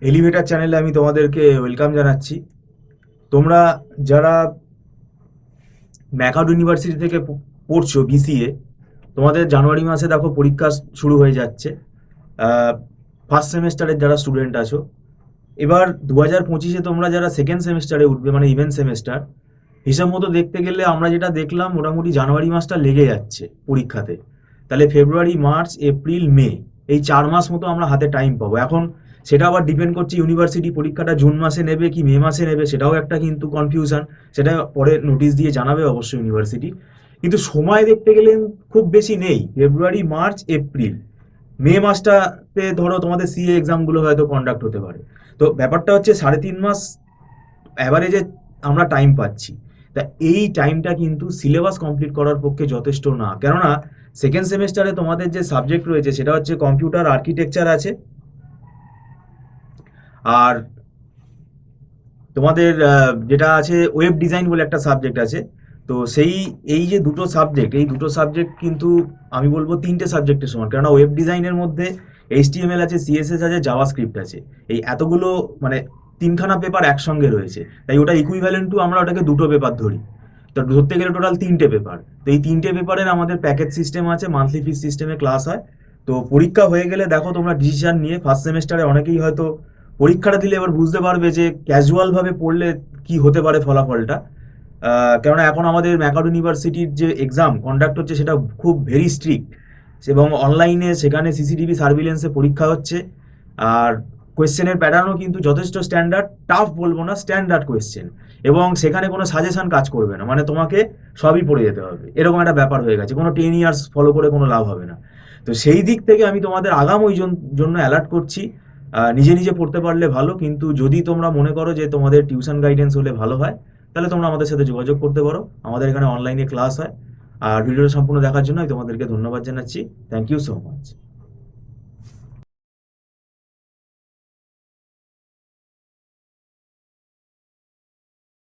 Elevator চ্যানেলে আমি তোমাদেরকে ওয়েলকাম জানাচ্ছি। তোমরা যারা ম্যাকাউড ইউনিভার্সিটি থেকে পড়ছো বিসিএ, তোমাদের জানুয়ারি মাসে দেখো পরীক্ষা শুরু হয়ে যাচ্ছে। ফার্স্ট সেমেস্টারের যারা স্টুডেন্ট আছো, এবার 2025-এ তোমরা যারা সেকেন্ড সেমেস্টারে উঠবে, মানে ইভেন্ট সেমেস্টার, হিসাব মতো দেখতে গেলে আমরা যেটা দেখলাম মোটামুটি জানুয়ারি মাসটা লেগে যাচ্ছে পরীক্ষাতে। তাহলে ফেব্রুয়ারি, মার্চ, এপ্রিল, মে, এই 4 মাস মতো আমরা হাতে টাইম পাবো। এখন সেটা আবার ডিপেন্ড করছে ইউনিভার্সিটি পরীক্ষাটা জুন মাসে নেবে কি মে মাসে নেবে, সেটাও একটা কিন্তু কনফিউশন। সেটা পরে নোটিশ দিয়ে জানাবে অবশ্যই ইউনিভার্সিটি। কিন্তু সময় দেখতে গেলে খুব বেশি নেই, ফেব্রুয়ারি, মার্চ, এপ্রিল, মে মাসটাতে ধরো তোমাদের সিএ এক্সামগুলো হয়তো কন্ডাক্ট হতে পারে। তো ব্যাপারটা হচ্ছে 3.5 মাস অ্যাভারেজে আমরা টাইম পাচ্ছি। তা এই টাইমটা কিন্তু সিলেবাস কমপ্লিট করার পক্ষে যথেষ্ট না, কেননা সেকেন্ড সেমেস্টারে তোমাদের যে সাবজেক্ট রয়েছে সেটা হচ্ছে কম্পিউটার আর্কিটেকচার আছে, আর তোমাদের যেটা আছে ওয়েব ডিজাইন বলে একটা সাবজেক্ট আছে। তো এই যে দুটো সাবজেক্ট কিন্তু আমি বলবো 3টে সাবজেক্টের সমান, কেননা ওয়েব ডিজাইনের মধ্যে এইচটিএমএল আছে, সিএসএস আছে, জাভাস্ক্রিপ্ট আছে। এই এতগুলো মানে 3খানা পেপার একসঙ্গে রয়েছে, তাই ওটা ইকুইভ্যালেন্ট টু আমরা ওটাকে দুটো পেপার ধরি। তো ধরতে গেলে টোটাল 3টে পেপার। তো এই 3টে পেপারের আমাদের প্যাকেজ সিস্টেম আছে, মান্থলি ফিস সিস্টেমে ক্লাস হয়। তো পরীক্ষা হয়ে গেলে দেখো তোমরা ডিসিশন নিয়ে ফার্স্ট সেমেস্টারে অনেকেই হয়তো পরীক্ষাটা দিলে এবার বুঝতে পারবে যে ক্যাজুয়াল ভাবে পড়লে কি হতে পারে ফলাফলটা। কেননা এখন আমাদের ম্যাকাউড ইউনিভার্সিটির যে এক্সাম কন্ডাক্ট হচ্ছে সেটা খুব ভেরি স্ট্রিক্ট, এবং অনলাইনে সেখানে সিসিটিভি সার্ভিলেন্সে পরীক্ষা হচ্ছে। আর কোয়েশ্চেনের প্যাটার্নও কিন্তু যথেষ্ট স্ট্যান্ডার্ড, টাফ বলবো না, স্ট্যান্ডার্ড কোয়েশ্চেন। এবং সেখানে কোনো সাজেশন কাজ করবে না, মানে তোমাকে সবই পড়ে যেতে হবে, এরকম একটা ব্যাপার হয়ে গেছে। কোনো 10 ইয়ার্স ফলো করে কোনো লাভ হবে না। তো সেই দিক থেকে আমি তোমাদের আগাম ওই জন্য অ্যালার্ট করছি। নিজে নিজে পড়তে পারলে ভালো, কিন্তু যদি তোমরা মনে করো যে তোমাদের টিউশন গাইডেন্স হলে ভালো হয়, তাহলে তোমরা আমাদের সাথে যোগাযোগ করতে পারো। আমাদের এখানে অনলাইনে ক্লাস হয়। আর ভিডিওটা সম্পূর্ণ দেখার জন্য আমি তোমাদেরকে ধন্যবাদ জানাচ্ছি। Thank you so much.